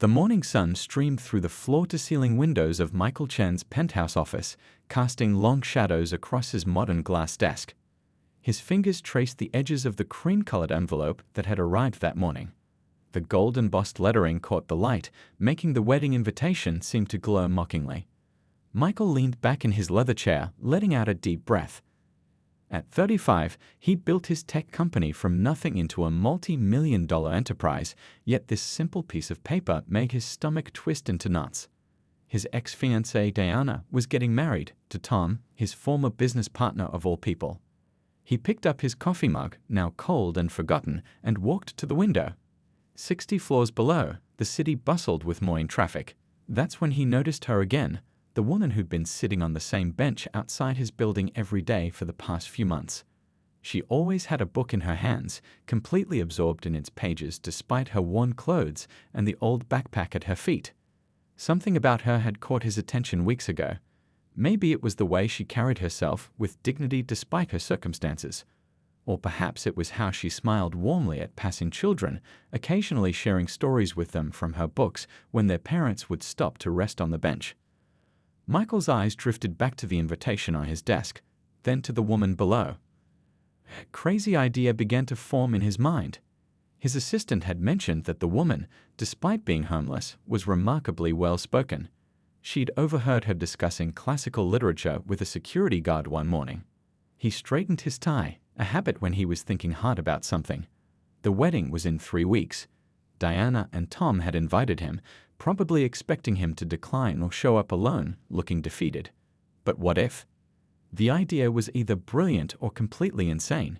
The morning sun streamed through the floor-to-ceiling windows of Michael Chen's penthouse office, casting long shadows across his modern glass desk. His fingers traced the edges of the cream-colored envelope that had arrived that morning. The gold-embossed lettering caught the light, making the wedding invitation seem to glow mockingly. Michael leaned back in his leather chair, letting out a deep breath. At 35, he'd built his tech company from nothing into a multi-million-dollar enterprise, yet this simple piece of paper made his stomach twist into knots. His ex-fiancée Diana was getting married to Tom, his former business partner of all people. He picked up his coffee mug, now cold and forgotten, and walked to the window. 60 floors below, the city bustled with morning traffic. That's when he noticed her again, the woman who'd been sitting on the same bench outside his building every day for the past few months. She always had a book in her hands, completely absorbed in its pages despite her worn clothes and the old backpack at her feet. Something about her had caught his attention weeks ago. Maybe it was the way she carried herself with dignity despite her circumstances. Or perhaps it was how she smiled warmly at passing children, occasionally sharing stories with them from her books when their parents would stop to rest on the bench. Michael's eyes drifted back to the invitation on his desk, then to the woman below. A crazy idea began to form in his mind. His assistant had mentioned that the woman, despite being homeless, was remarkably well-spoken. She'd overheard her discussing classical literature with a security guard one morning. He straightened his tie, a habit when he was thinking hard about something. The wedding was in 3 weeks. Diana and Tom had invited him, probably expecting him to decline or show up alone, looking defeated. But what if? The idea was either brilliant or completely insane.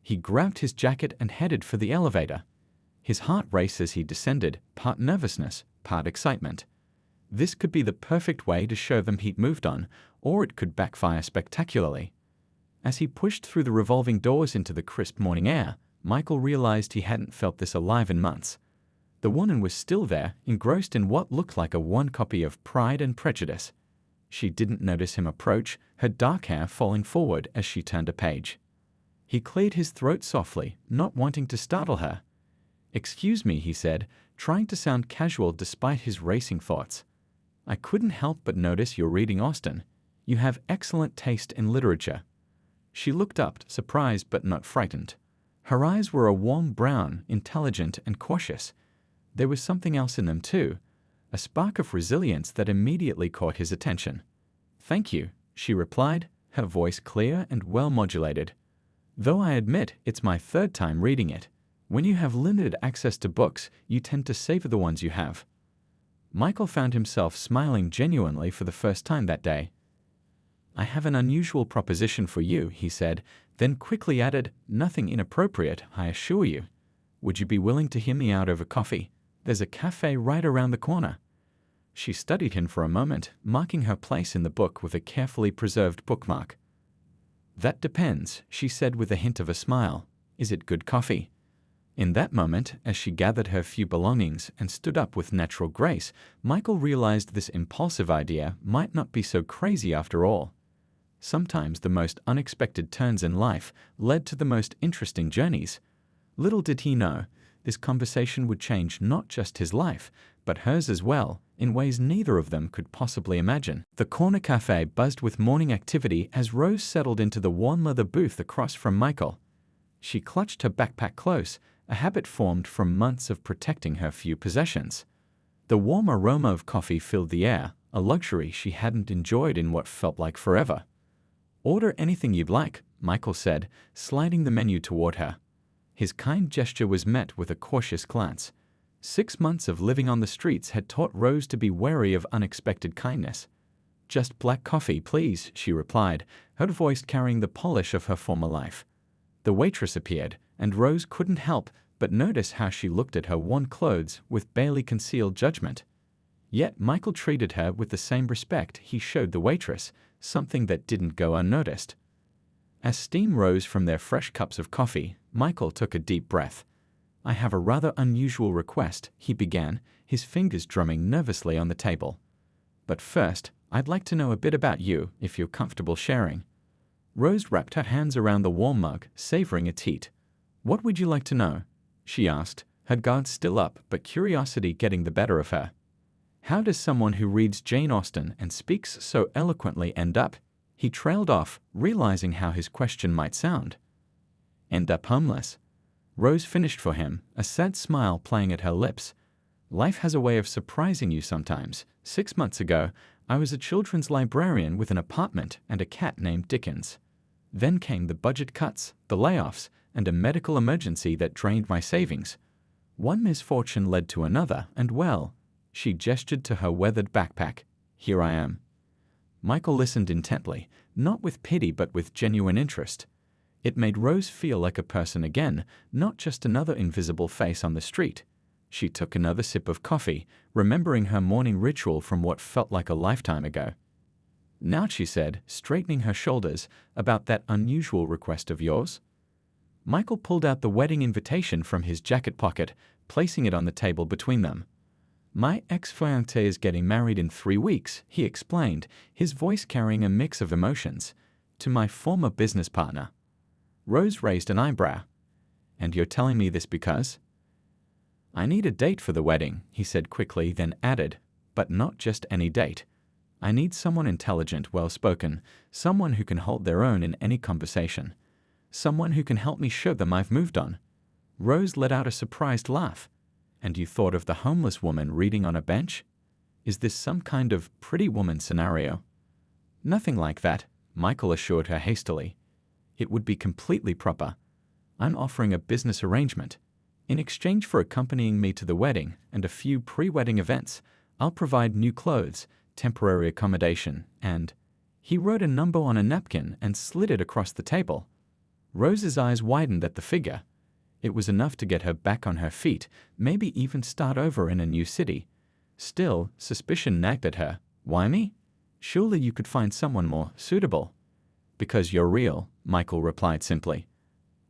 He grabbed his jacket and headed for the elevator. His heart raced as he descended, part nervousness, part excitement. This could be the perfect way to show them he'd moved on, or it could backfire spectacularly. As he pushed through the revolving doors into the crisp morning air, Michael realized he hadn't felt this alive in months. The woman was still there, engrossed in what looked like a worn copy of Pride and Prejudice. She didn't notice him approach, her dark hair falling forward as she turned a page. He cleared his throat softly, not wanting to startle her. "Excuse me," he said, trying to sound casual despite his racing thoughts. "I couldn't help but notice you're reading Austen. You have excellent taste in literature." She looked up, surprised but not frightened. Her eyes were a warm brown, intelligent and cautious. There was something else in them too, a spark of resilience that immediately caught his attention. "Thank you," she replied, her voice clear and well-modulated. "Though I admit it's my 3rd time reading it. When you have limited access to books, you tend to savor the ones you have." Michael found himself smiling genuinely for the first time that day. "I have an unusual proposition for you," he said, then quickly added, "Nothing inappropriate, I assure you. Would you be willing to hear me out over coffee? There's a cafe right around the corner." She studied him for a moment, marking her place in the book with a carefully preserved bookmark. "That depends," she said with a hint of a smile. "Is it good coffee?" In that moment, as she gathered her few belongings and stood up with natural grace, Michael realized this impulsive idea might not be so crazy after all. Sometimes the most unexpected turns in life led to the most interesting journeys. Little did he know, this conversation would change not just his life, but hers as well, in ways neither of them could possibly imagine. The corner cafe buzzed with morning activity as Rose settled into the worn leather booth across from Michael. She clutched her backpack close, a habit formed from months of protecting her few possessions. The warm aroma of coffee filled the air, a luxury she hadn't enjoyed in what felt like forever. "Order anything you'd like," Michael said, sliding the menu toward her. His kind gesture was met with a cautious glance. 6 months of living on the streets had taught Rose to be wary of unexpected kindness. "Just black coffee, please," she replied, her voice carrying the polish of her former life. The waitress appeared, and Rose couldn't help but notice how she looked at her worn clothes with barely concealed judgment. Yet Michael treated her with the same respect he showed the waitress, something that didn't go unnoticed. As steam rose from their fresh cups of coffee, Michael took a deep breath. "I have a rather unusual request," he began, his fingers drumming nervously on the table. "But first, I'd like to know a bit about you, if you're comfortable sharing." Rose wrapped her hands around the warm mug, savoring its heat. "What would you like to know?" she asked, her guard still up but curiosity getting the better of her. How does someone who reads Jane Austen and speaks so eloquently end up? He trailed off, realizing how his question might sound. End up homeless. Rose finished for him, a sad smile playing at her lips. Life has a way of surprising you sometimes. 6 months ago, I was a children's librarian with an apartment and a cat named Dickens. Then came the budget cuts, the layoffs, and a medical emergency that drained my savings. One misfortune led to another, and well, she gestured to her weathered backpack. Here I am. Michael listened intently, not with pity but with genuine interest. It made Rose feel like a person again, not just another invisible face on the street. She took another sip of coffee, remembering her morning ritual from what felt like a lifetime ago. Now, she said, straightening her shoulders, about that unusual request of yours. Michael pulled out the wedding invitation from his jacket pocket, placing it on the table between them. My ex-fiancée is getting married in 3 weeks, he explained, his voice carrying a mix of emotions, to my former business partner. Rose raised an eyebrow. And you're telling me this because? I need a date for the wedding, he said quickly, then added, but not just any date. I need someone intelligent, well-spoken, someone who can hold their own in any conversation, someone who can help me show them I've moved on. Rose let out a surprised laugh. And you thought of the homeless woman reading on a bench? Is this some kind of Pretty Woman scenario? Nothing like that, Michael assured her hastily. It would be completely proper. I'm offering a business arrangement. In exchange for accompanying me to the wedding and a few pre-wedding events, I'll provide new clothes, temporary accommodation, and… He wrote a number on a napkin and slid it across the table. Rose's eyes widened at the figure. It was enough to get her back on her feet, maybe even start over in a new city. Still, suspicion nagged at her. Why me? Surely you could find someone more suitable. Because you're real, Michael replied simply.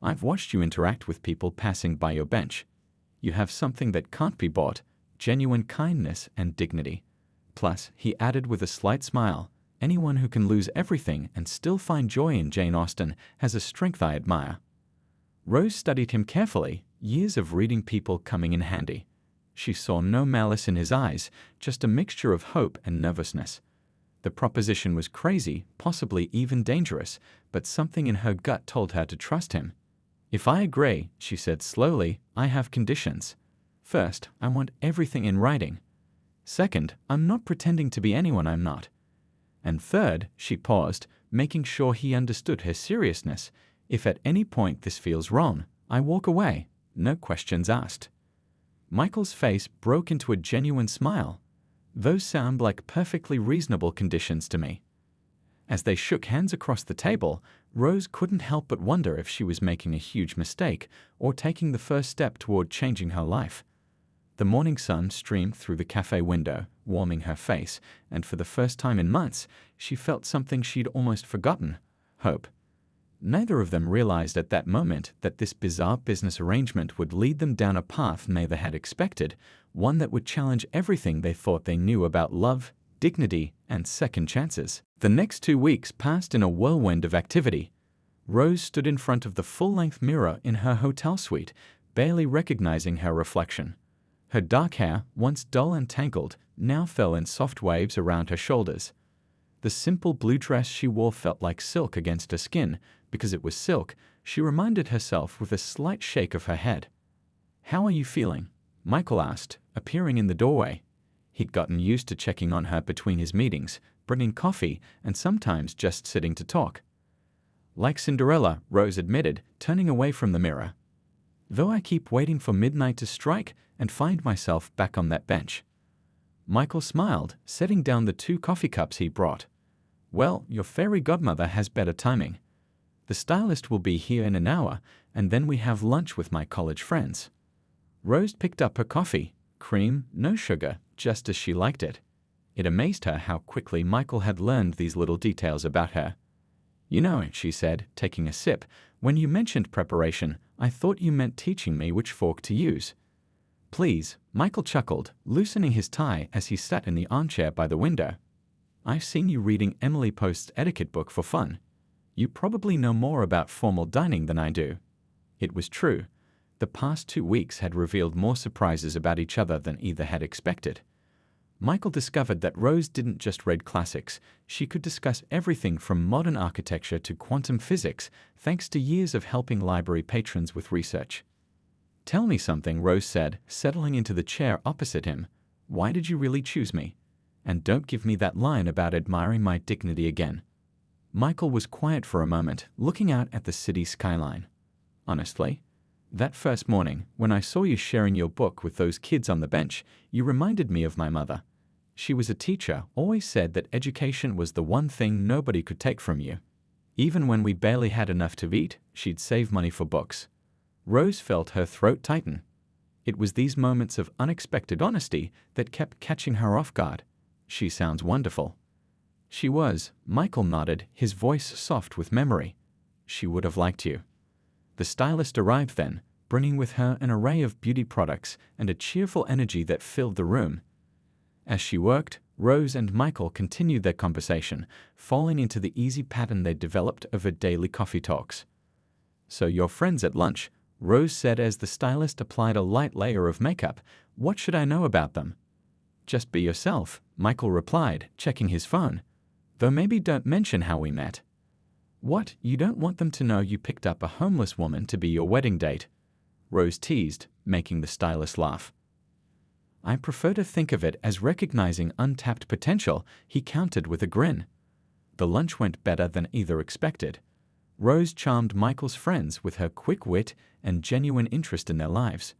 I've watched you interact with people passing by your bench. You have something that can't be bought, genuine kindness and dignity. Plus, he added with a slight smile, anyone who can lose everything and still find joy in Jane Austen has a strength I admire. Rose studied him carefully, years of reading people coming in handy. She saw no malice in his eyes, just a mixture of hope and nervousness. The proposition was crazy, possibly even dangerous, but something in her gut told her to trust him. If I agree, she said slowly, I have conditions. First, I want everything in writing. Second, I'm not pretending to be anyone I'm not. And third, she paused, making sure he understood her seriousness. If at any point this feels wrong, I walk away, no questions asked. Michael's face broke into a genuine smile. Those sound like perfectly reasonable conditions to me. As they shook hands across the table, Rose couldn't help but wonder if she was making a huge mistake or taking the first step toward changing her life. The morning sun streamed through the cafe window, warming her face, and for the first time in months, she felt something she'd almost forgotten: hope. Neither of them realized at that moment that this bizarre business arrangement would lead them down a path neither had expected, one that would challenge everything they thought they knew about love, dignity, and second chances. The next 2 weeks passed in a whirlwind of activity. Rose stood in front of the full-length mirror in her hotel suite, barely recognizing her reflection. Her dark hair, once dull and tangled, now fell in soft waves around her shoulders. The simple blue dress she wore felt like silk against her skin. Because it was silk, she reminded herself with a slight shake of her head. How are you feeling? Michael asked, appearing in the doorway. He'd gotten used to checking on her between his meetings, bringing coffee, and sometimes just sitting to talk. Like Cinderella, Rose admitted, turning away from the mirror. Though I keep waiting for midnight to strike and find myself back on that bench. Michael smiled, setting down the 2 coffee cups he brought. Well, your fairy godmother has better timing. The stylist will be here in an hour, and then we have lunch with my college friends. Rose picked up her coffee, cream, no sugar, just as she liked it. It amazed her how quickly Michael had learned these little details about her. You know, she said, taking a sip, when you mentioned preparation, I thought you meant teaching me which fork to use. Please, Michael chuckled, loosening his tie as he sat in the armchair by the window. I've seen you reading Emily Post's etiquette book for fun. You probably know more about formal dining than I do. It was true. The past 2 weeks had revealed more surprises about each other than either had expected. Michael discovered that Rose didn't just read classics, she could discuss everything from modern architecture to quantum physics, thanks to years of helping library patrons with research. "Tell me something," Rose said, settling into the chair opposite him. "Why did you really choose me? And don't give me that line about admiring my dignity again." Michael was quiet for a moment, looking out at the city skyline. "Honestly, that first morning, when I saw you sharing your book with those kids on the bench, you reminded me of my mother. She was a teacher, always said that education was the one thing nobody could take from you. Even when we barely had enough to eat, she'd save money for books." Rose felt her throat tighten. It was these moments of unexpected honesty that kept catching her off guard. "She sounds wonderful." "She was," Michael nodded, his voice soft with memory. "She would have liked you." The stylist arrived then, bringing with her an array of beauty products and a cheerful energy that filled the room. As she worked, Rose and Michael continued their conversation, falling into the easy pattern they'd developed over daily coffee talks. "So you're friends at lunch," Rose said as the stylist applied a light layer of makeup. "What should I know about them?" "Just be yourself," Michael replied, checking his phone. "Though maybe don't mention how we met." "What, you don't want them to know you picked up a homeless woman to be your wedding date?" Rose teased, making the stylist laugh. "I prefer to think of it as recognizing untapped potential," he countered with a grin. The lunch went better than either expected. Rose charmed Michael's friends with her quick wit and genuine interest in their lives.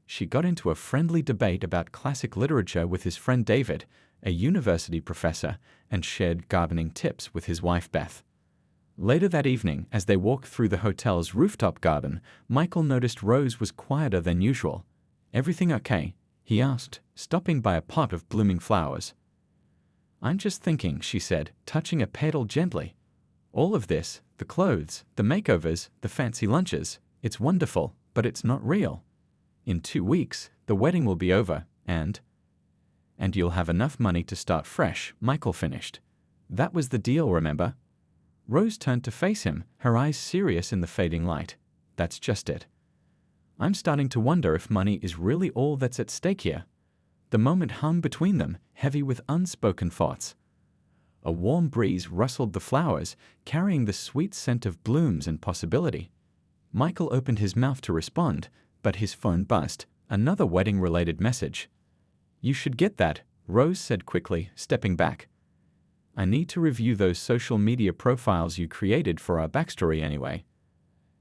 She got into a friendly debate about classic literature with his friend David, a university professor, and shared gardening tips with his wife Beth. Later that evening, as they walked through the hotel's rooftop garden, Michael noticed Rose was quieter than usual. "Everything okay?" he asked, stopping by a pot of blooming flowers. "I'm just thinking," she said, touching a petal gently. "All of this, the clothes, the makeovers, the fancy lunches, it's wonderful, but it's not real. In 2 weeks, the wedding will be over, and you'll have enough money to start fresh," Michael finished. "That was the deal, remember?" Rose turned to face him, her eyes serious in the fading light. "That's just it. I'm starting to wonder if money is really all that's at stake here." The moment hung between them, heavy with unspoken thoughts. A warm breeze rustled the flowers, carrying the sweet scent of blooms and possibility. Michael opened his mouth to respond, but his phone buzzed, another wedding-related message. "You should get that," Rose said quickly, stepping back. "I need to review those social media profiles you created for our backstory anyway."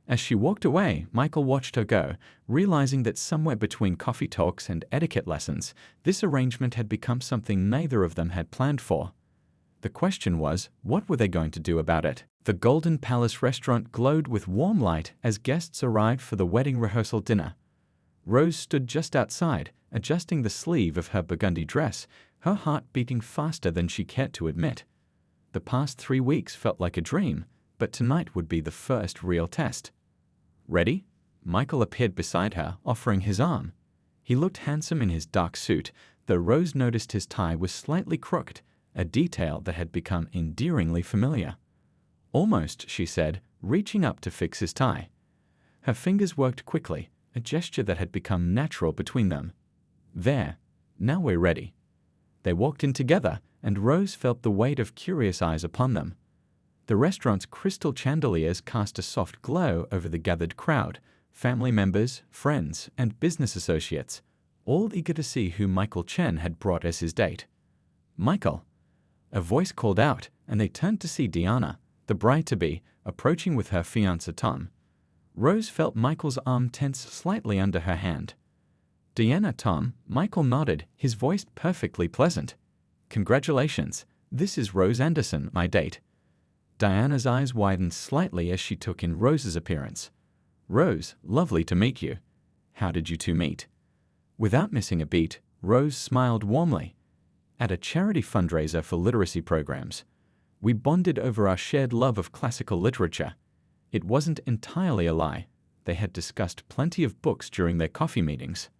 As she walked away, Michael watched her go, realizing that somewhere between coffee talks and etiquette lessons, this arrangement had become something neither of them had planned for. The question was, what were they going to do about it? The Golden Palace restaurant glowed with warm light as guests arrived for the wedding rehearsal dinner. Rose stood just outside, adjusting the sleeve of her burgundy dress, her heart beating faster than she cared to admit. The past 3 weeks felt like a dream, but tonight would be the first real test. "Ready?" Michael appeared beside her, offering his arm. He looked handsome in his dark suit, though Rose noticed his tie was slightly crooked, a detail that had become endearingly familiar. "Almost," she said, reaching up to fix his tie. Her fingers worked quickly, a gesture that had become natural between them. "There. Now we're ready." They walked in together, and Rose felt the weight of curious eyes upon them. The restaurant's crystal chandeliers cast a soft glow over the gathered crowd, family members, friends, and business associates, all eager to see who Michael Chen had brought as his date. "Michael!" A voice called out, and they turned to see Diana, the bride-to-be, approaching with her fiancé Tom. Rose felt Michael's arm tense slightly under her hand. "Diana, Tom," Michael nodded, his voice perfectly pleasant. "Congratulations, this is Rose Anderson, my date." Diana's eyes widened slightly as she took in Rose's appearance. "Rose, lovely to meet you. How did you two meet?" Without missing a beat, Rose smiled warmly. "At a charity fundraiser for literacy programs. We bonded over our shared love of classical literature. It wasn't entirely a lie. They had discussed plenty of books during their coffee meetings."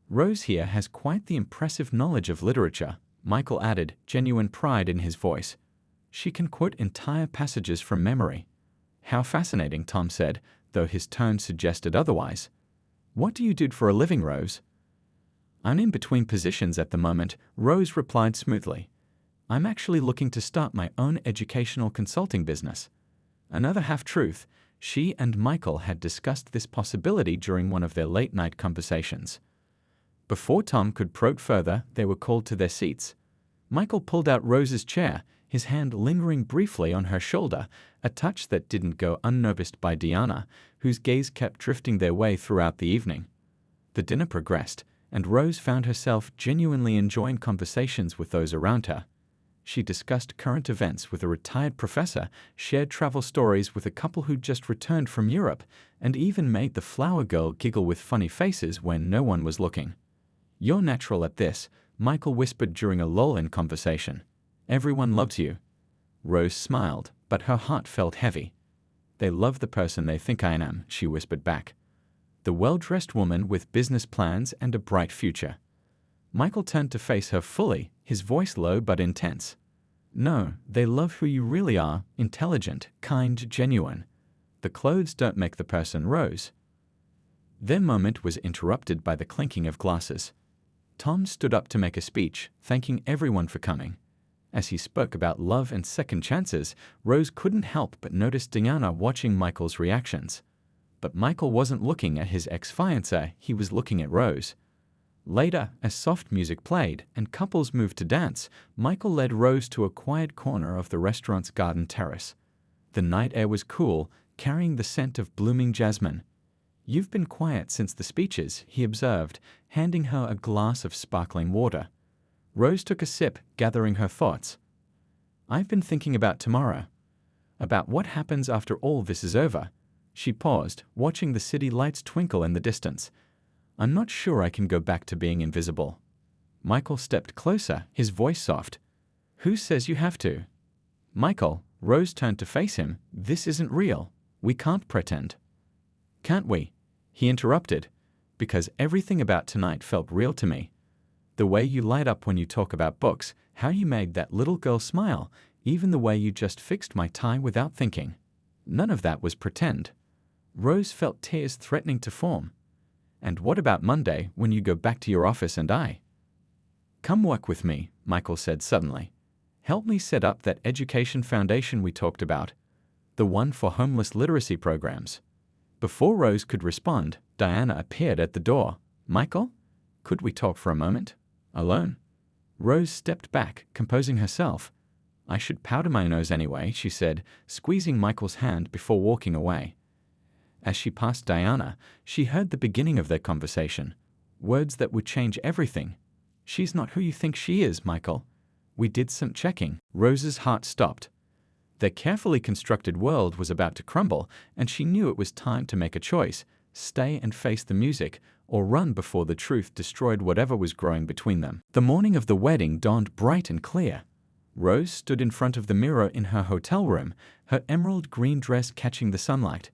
"Rose here has quite the impressive knowledge of literature," Michael added, genuine pride in his voice. "She can quote entire passages from memory." "How fascinating," Tom said, though his tone suggested otherwise. What do you do for a living, Rose? I'm in between positions at the moment, Rose replied smoothly. I'm actually looking to start my own educational consulting business. Another half-truth, she and Michael had discussed this possibility during one of their late-night conversations. Before Tom could probe further, they were called to their seats. Michael pulled out Rose's chair, his hand lingering briefly on her shoulder, a touch that didn't go unnoticed by Diana, whose gaze kept drifting their way throughout the evening. The dinner progressed, and Rose found herself genuinely enjoying conversations with those around her. She discussed current events with a retired professor, shared travel stories with a couple who'd just returned from Europe, and even made the flower girl giggle with funny faces when no one was looking. You're natural at this, Michael whispered during a lull in conversation. Everyone loves you. Rose smiled, but her heart felt heavy. They love the person they think I am, she whispered back. The well-dressed woman with business plans and a bright future. Michael turned to face her fully, his voice low but intense. No, they love who you really are, intelligent, kind, genuine. The clothes don't make the person, Rose. Their moment was interrupted by the clinking of glasses. Tom stood up to make a speech, thanking everyone for coming. As he spoke about love and second chances, Rose couldn't help but notice Diana watching Michael's reactions. But Michael wasn't looking at his ex-fiancée, he was looking at Rose. Later, as soft music played and couples moved to dance, Michael led Rose to a quiet corner of the restaurant's garden terrace. The night air was cool, carrying the scent of blooming jasmine. You've been quiet since the speeches, he observed, handing her a glass of sparkling water. Rose took a sip, gathering her thoughts. I've been thinking about tomorrow. About what happens after all this is over. She paused, watching the city lights twinkle in the distance. I'm not sure I can go back to being invisible. Michael stepped closer, his voice soft. Who says you have to? Michael, Rose turned to face him. This isn't real. We can't pretend. Can't we? He interrupted. Because everything about tonight felt real to me. The way you light up when you talk about books, how you made that little girl smile, even the way you just fixed my tie without thinking. None of that was pretend. Rose felt tears threatening to form. And what about Monday, when you go back to your office and I? Come work with me, Michael said suddenly. Help me set up that education foundation we talked about. The one for homeless literacy programs. Before Rose could respond, Diana appeared at the door. Michael? Could we talk for a moment? Alone? Rose stepped back, composing herself. I should powder my nose anyway, she said, squeezing Michael's hand before walking away. As she passed Diana, she heard the beginning of their conversation. Words that would change everything. She's not who you think she is, Michael. We did some checking. Rose's heart stopped. Their carefully constructed world was about to crumble, and she knew it was time to make a choice, stay and face the music, or run before the truth destroyed whatever was growing between them. The morning of the wedding dawned bright and clear. Rose stood in front of the mirror in her hotel room, her emerald green dress catching the sunlight.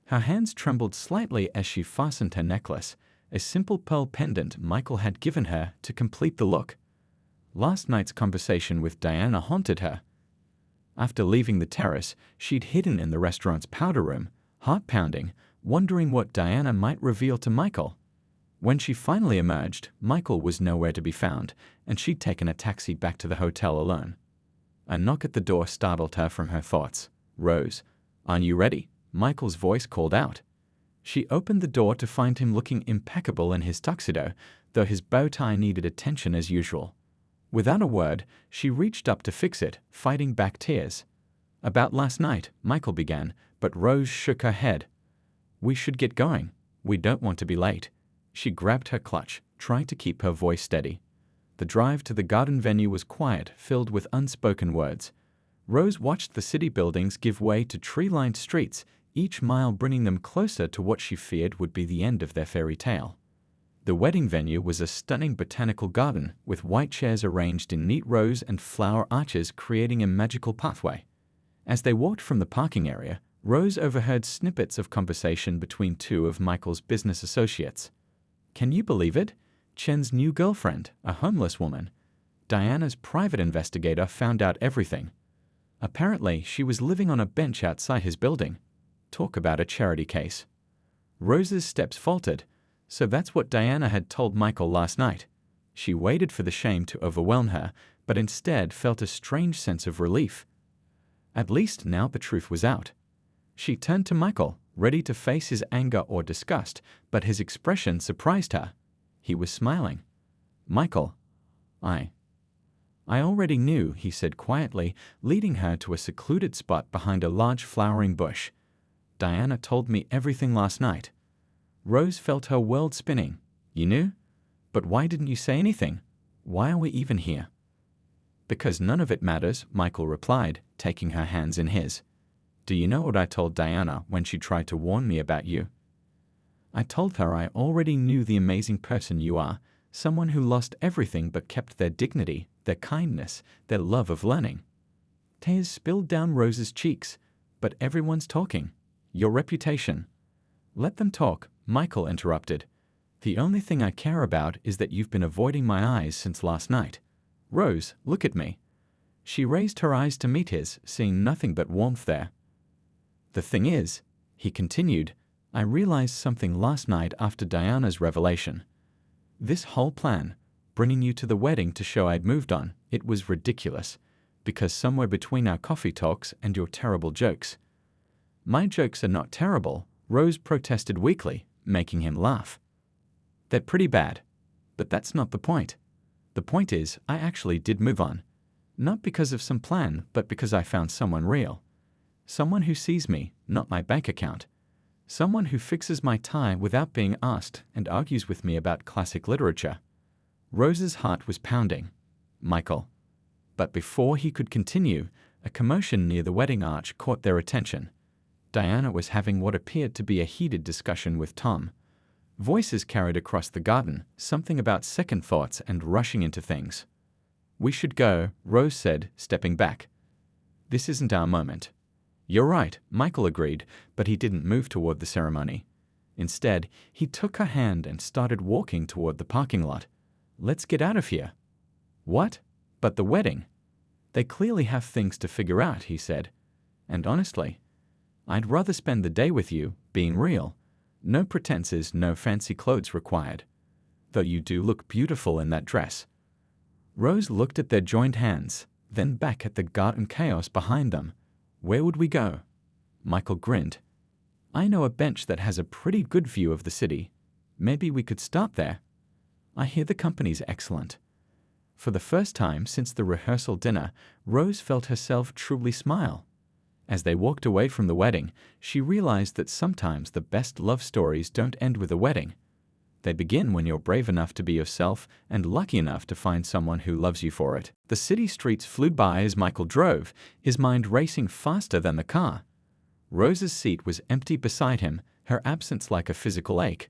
Her hands trembled slightly as she fastened her necklace, a simple pearl pendant Michael had given her to complete the look. Last night's conversation with Diana haunted her. After leaving the terrace, she'd hidden in the restaurant's powder room, heart pounding, wondering what Diana might reveal to Michael. When she finally emerged, Michael was nowhere to be found, and she'd taken a taxi back to the hotel alone. A knock at the door startled her from her thoughts. Rose, aren't you ready? Michael's voice called out. She opened the door to find him looking impeccable in his tuxedo, though his bow tie needed attention as usual. Without a word, she reached up to fix it, fighting back tears. About last night, Michael began, but Rose shook her head. We should get going. We don't want to be late. She grabbed her clutch, trying to keep her voice steady. The drive to the garden venue was quiet, filled with unspoken words. Rose watched the city buildings give way to tree-lined streets, each mile bringing them closer to what she feared would be the end of their fairy tale. The wedding venue was a stunning botanical garden, with white chairs arranged in neat rows and flower arches creating a magical pathway. As they walked from the parking area, Rose overheard snippets of conversation between two of Michael's business associates. Can you believe it? Chen's new girlfriend, a homeless woman. Diana's private investigator found out everything. Apparently, she was living on a bench outside his building. Talk about a charity case. Rose's steps faltered. So that's what Diana had told Michael last night. She waited for the shame to overwhelm her, but instead felt a strange sense of relief. At least now the truth was out. She turned to Michael, ready to face his anger or disgust, but his expression surprised her. He was smiling. "Michael, I already knew," he said quietly, leading her to a secluded spot behind a large flowering bush. "Diana told me everything last night." Rose felt her world spinning. "You knew? But why didn't you say anything? Why are we even here?" "Because none of it matters," Michael replied, taking her hands in his. "Do you know what I told Diana when she tried to warn me about you? I told her I already knew the amazing person you are, someone who lost everything but kept their dignity, their kindness, their love of learning." Tears spilled down Rose's cheeks. "But everyone's talking. Your reputation." "Let them talk," Michael interrupted. "The only thing I care about is that you've been avoiding my eyes since last night. Rose, look at me." She raised her eyes to meet his, seeing nothing but warmth there. "The thing is," he continued, "I realized something last night after Diana's revelation. This whole plan, bringing you to the wedding to show I'd moved on, it was ridiculous, because somewhere between our coffee talks and your terrible jokes—" "My jokes are not terrible," Rose protested weakly, making him laugh. "They're pretty bad. But that's not the point. The point is, I actually did move on. Not because of some plan, but because I found someone real. Someone who sees me, not my bank account. Someone who fixes my tie without being asked and argues with me about classic literature." Rose's heart was pounding. "Michael." But before he could continue, a commotion near the wedding arch caught their attention. Diana was having what appeared to be a heated discussion with Tom. Voices carried across the garden, something about second thoughts and rushing into things. "We should go," Rose said, stepping back. "This isn't our moment." "You're right," Michael agreed, but he didn't move toward the ceremony. Instead, he took her hand and started walking toward the parking lot. "Let's get out of here." "What? But the wedding?" "They clearly have things to figure out," he said. "And honestly, I'd rather spend the day with you, being real. No pretenses, no fancy clothes required. Though you do look beautiful in that dress." Rose looked at their joined hands, then back at the garden chaos behind them. "Where would we go?" Michael grinned. "I know a bench that has a pretty good view of the city. Maybe we could start there. I hear the company's excellent." For the first time since the rehearsal dinner, Rose felt herself truly smile. As they walked away from the wedding, she realized that sometimes the best love stories don't end with a wedding. They begin when you're brave enough to be yourself and lucky enough to find someone who loves you for it. The city streets flew by as Michael drove, his mind racing faster than the car. Rose's seat was empty beside him, her absence like a physical ache.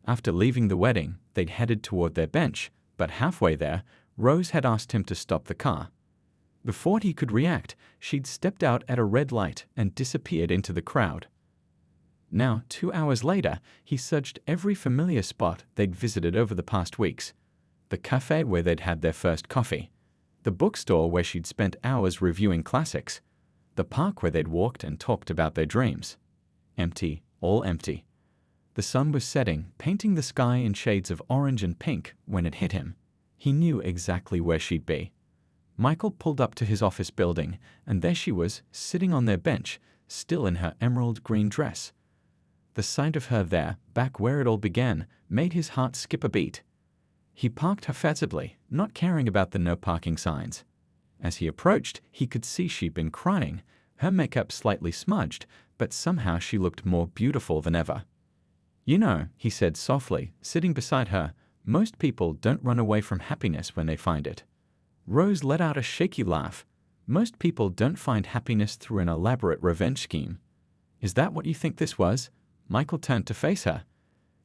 After leaving the wedding, they'd headed toward their bench, but halfway there, Rose had asked him to stop the car. Before he could react, she'd stepped out at a red light and disappeared into the crowd. Now, 2 hours later, he searched every familiar spot they'd visited over the past weeks. The cafe where they'd had their first coffee. The bookstore where she'd spent hours reviewing classics. The park where they'd walked and talked about their dreams. Empty, all empty. The sun was setting, painting the sky in shades of orange and pink when it hit him. He knew exactly where she'd be. Michael pulled up to his office building, and there she was, sitting on their bench, still in her emerald green dress. The sight of her there, back where it all began, made his heart skip a beat. He parked haphazardly, not caring about the no parking signs. As he approached, he could see she'd been crying, her makeup slightly smudged, but somehow she looked more beautiful than ever. "You know," he said softly, sitting beside her, "most people don't run away from happiness when they find it." Rose let out a shaky laugh. "Most people don't find happiness through an elaborate revenge scheme." "Is that what you think this was?" Michael turned to face her.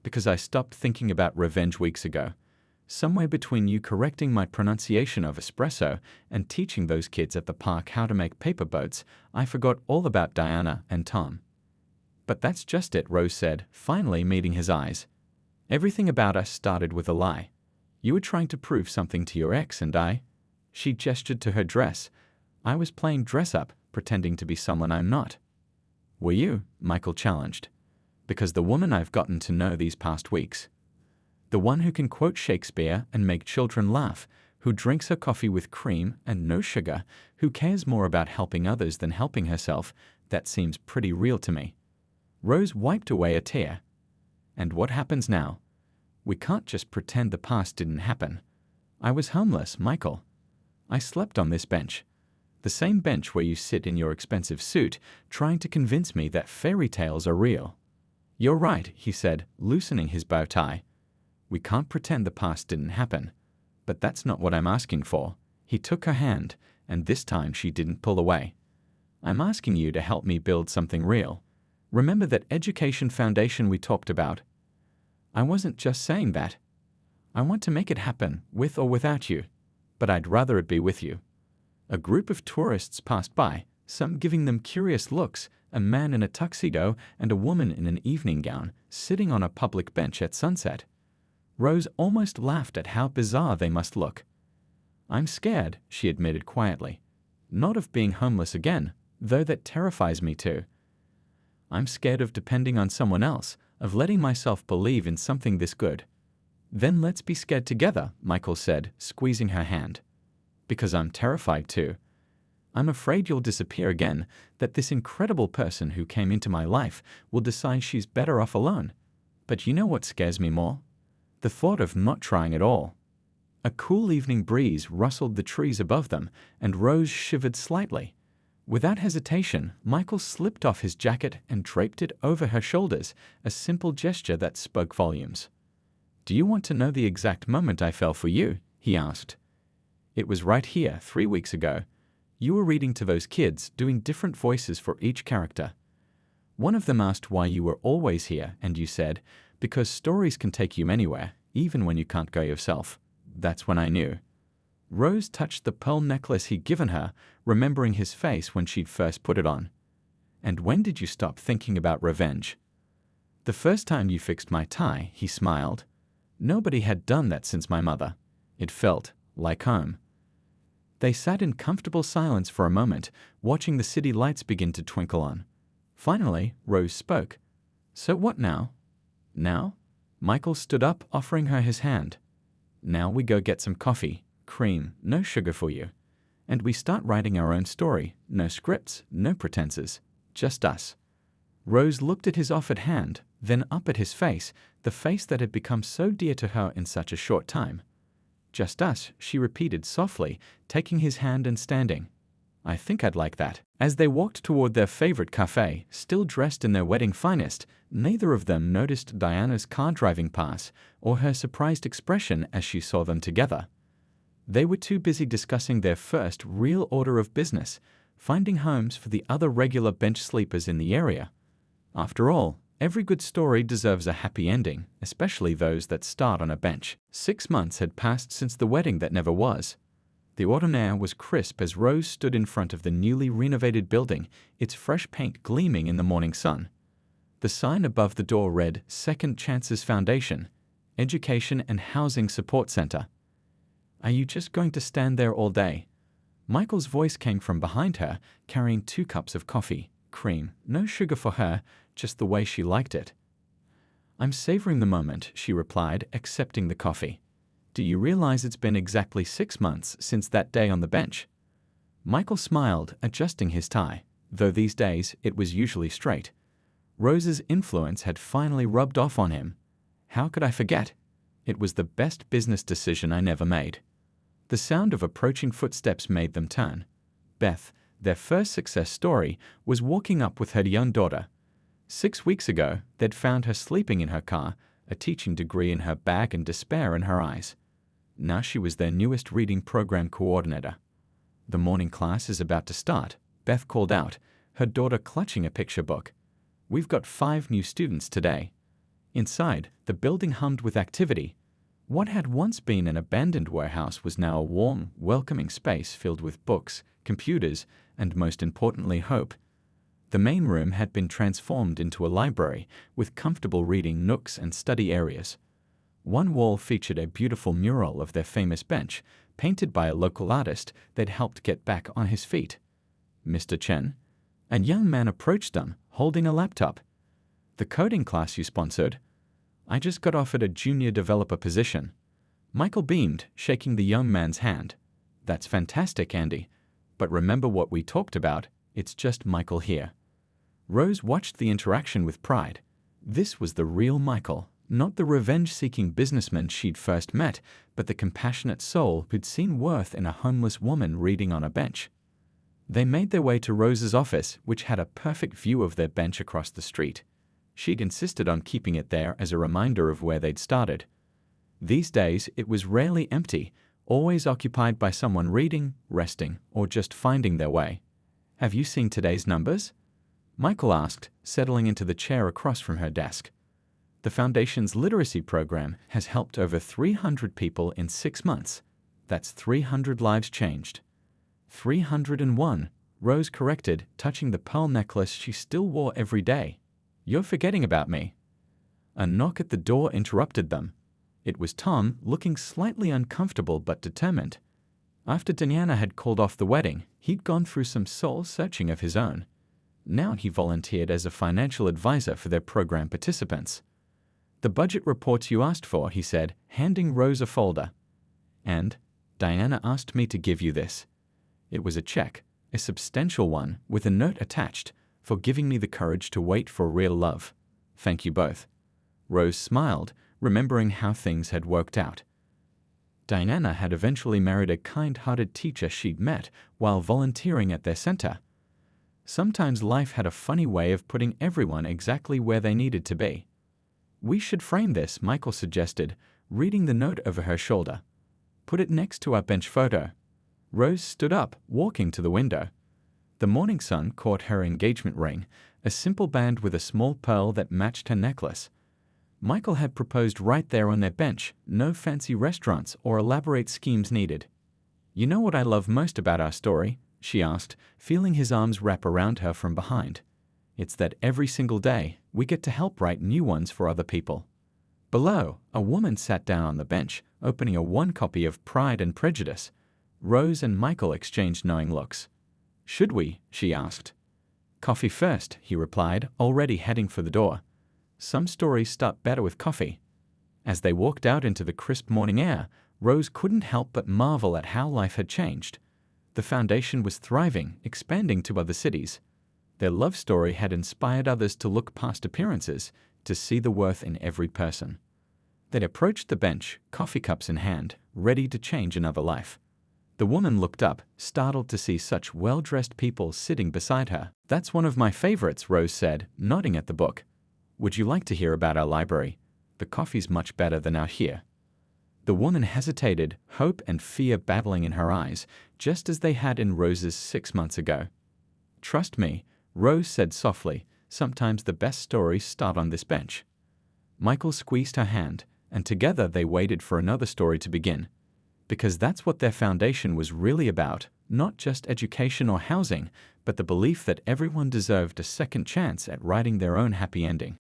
"Because I stopped thinking about revenge weeks ago. Somewhere between you correcting my pronunciation of espresso and teaching those kids at the park how to make paper boats, I forgot all about Diana and Tom." "But that's just it," Rose said, finally meeting his eyes. "Everything about us started with a lie. You were trying to prove something to your ex, and She gestured to her dress. "I was playing dress-up, pretending to be someone I'm not." "Were you?" Michael challenged. Because the woman I've gotten to know these past weeks, the one who can quote Shakespeare and make children laugh, who drinks her coffee with cream and no sugar, who cares more about helping others than helping herself, that seems pretty real to me. Rose wiped away a tear. And what happens now? We can't just pretend the past didn't happen. I was homeless, Michael. I slept on this bench. The same bench where you sit in your expensive suit, trying to convince me that fairy tales are real. You're right, he said, loosening his bow tie. We can't pretend the past didn't happen. But that's not what I'm asking for. He took her hand, and this time she didn't pull away. I'm asking you to help me build something real. Remember that education foundation we talked about? I wasn't just saying that. I want to make it happen, with or without you. But I'd rather it be with you. A group of tourists passed by, some giving them curious looks, a man in a tuxedo and a woman in an evening gown, sitting on a public bench at sunset. Rose almost laughed at how bizarre they must look. I'm scared, she admitted quietly. Not of being homeless again, though that terrifies me too. I'm scared of depending on someone else, of letting myself believe in something this good. Then let's be scared together, Michael said, squeezing her hand. Because I'm terrified too. I'm afraid you'll disappear again, that this incredible person who came into my life will decide she's better off alone. But you know what scares me more? The thought of not trying at all. A cool evening breeze rustled the trees above them, and Rose shivered slightly. Without hesitation, Michael slipped off his jacket and draped it over her shoulders, a simple gesture that spoke volumes. Do you want to know the exact moment I fell for you? He asked. It was right here, 3 weeks ago. You were reading to those kids, doing different voices for each character. One of them asked why you were always here, and you said, because stories can take you anywhere, even when you can't go yourself. That's when I knew. Rose touched the pearl necklace he'd given her, remembering his face when she'd first put it on. And when did you stop thinking about revenge? The first time you fixed my tie, he smiled. Nobody had done that since my mother. It felt like home. They sat in comfortable silence for a moment, watching the city lights begin to twinkle on. Finally, Rose spoke. So what now? Now? Michael stood up, offering her his hand. Now we go get some coffee, cream, no sugar for you. And we start writing our own story, no scripts, no pretenses, just us. Rose looked at his offered hand, then up at his face, the face that had become so dear to her in such a short time. Just us, she repeated softly, taking his hand and standing. I think I'd like that. As they walked toward their favorite cafe, still dressed in their wedding finest, neither of them noticed Diana's car driving past or her surprised expression as she saw them together. They were too busy discussing their first real order of business, finding homes for the other regular bench sleepers in the area. After all, every good story deserves a happy ending, especially those that start on a bench. 6 months had passed since the wedding that never was. The autumn air was crisp as Rose stood in front of the newly renovated building, its fresh paint gleaming in the morning sun. The sign above the door read Second Chances Foundation, Education and Housing Support Center. Are you just going to stand there all day? Michael's voice came from behind her, carrying 2 cups of coffee, cream, no sugar for her, just the way she liked it. I'm savoring the moment, she replied, accepting the coffee. Do you realize it's been exactly 6 months since that day on the bench? Michael smiled, adjusting his tie, though these days it was usually straight. Rose's influence had finally rubbed off on him. How could I forget? It was the best business decision I never made. The sound of approaching footsteps made them turn. Beth, their first success story, was walking up with her young daughter. 6 weeks ago, they'd found her sleeping in her car, a teaching degree in her bag and despair in her eyes. Now she was their newest reading program coordinator. The morning class is about to start, Beth called out, her daughter clutching a picture book. We've got 5 new students today. Inside, the building hummed with activity. What had once been an abandoned warehouse was now a warm, welcoming space filled with books, computers, and most importantly, hope. The main room had been transformed into a library with comfortable reading nooks and study areas. One wall featured a beautiful mural of their famous bench, painted by a local artist they'd helped get back on his feet. Mr. Chen? A young man approached them, holding a laptop. The coding class you sponsored? I just got offered a junior developer position. Michael beamed, shaking the young man's hand. That's fantastic, Andy. But remember what we talked about, it's just Michael here. Rose watched the interaction with pride. This was the real Michael, not the revenge-seeking businessman she'd first met, but the compassionate soul who'd seen worth in a homeless woman reading on a bench. They made their way to Rose's office, which had a perfect view of their bench across the street. She'd insisted on keeping it there as a reminder of where they'd started. These days, it was rarely empty, always occupied by someone reading, resting, or just finding their way. Have you seen today's numbers? Michael asked, settling into the chair across from her desk. The Foundation's literacy program has helped over 300 people in 6 months. That's 300 lives changed. 301, Rose corrected, touching the pearl necklace she still wore every day. You're forgetting about me. A knock at the door interrupted them. It was Tom, looking slightly uncomfortable but determined. After Diana had called off the wedding, he'd gone through some soul-searching of his own. Now he volunteered as a financial advisor for their program participants. The budget reports you asked for, he said, handing Rose a folder. And Diana asked me to give you this. It was a check, a substantial one, with a note attached, for giving me the courage to wait for real love. Thank you both. Rose smiled, remembering how things had worked out. Diana had eventually married a kind-hearted teacher she'd met while volunteering at their center. Sometimes life had a funny way of putting everyone exactly where they needed to be. We should frame this, Michael suggested, reading the note over her shoulder. Put it next to our bench photo. Rose stood up, walking to the window. The morning sun caught her engagement ring, a simple band with a small pearl that matched her necklace. Michael had proposed right there on their bench, no fancy restaurants or elaborate schemes needed. You know what I love most about our story? She asked, feeling his arms wrap around her from behind. It's that every single day, we get to help write new ones for other people. Below, a woman sat down on the bench, opening a one copy of Pride and Prejudice. Rose and Michael exchanged knowing looks. Should we? She asked. Coffee first, he replied, already heading for the door. Some stories start better with coffee. As they walked out into the crisp morning air, Rose couldn't help but marvel at how life had changed. The Foundation was thriving, expanding to other cities. Their love story had inspired others to look past appearances, to see the worth in every person. They approached the bench, coffee cups in hand, ready to change another life. The woman looked up, startled to see such well-dressed people sitting beside her. That's one of my favorites, Rose said, nodding at the book. Would you like to hear about our library? The coffee's much better than out here. The woman hesitated, hope and fear battling in her eyes, just as they had in Rose's 6 months ago. Trust me, Rose said softly, sometimes the best stories start on this bench. Michael squeezed her hand, and together they waited for another story to begin. Because that's what their foundation was really about, not just education or housing, but the belief that everyone deserved a second chance at writing their own happy ending.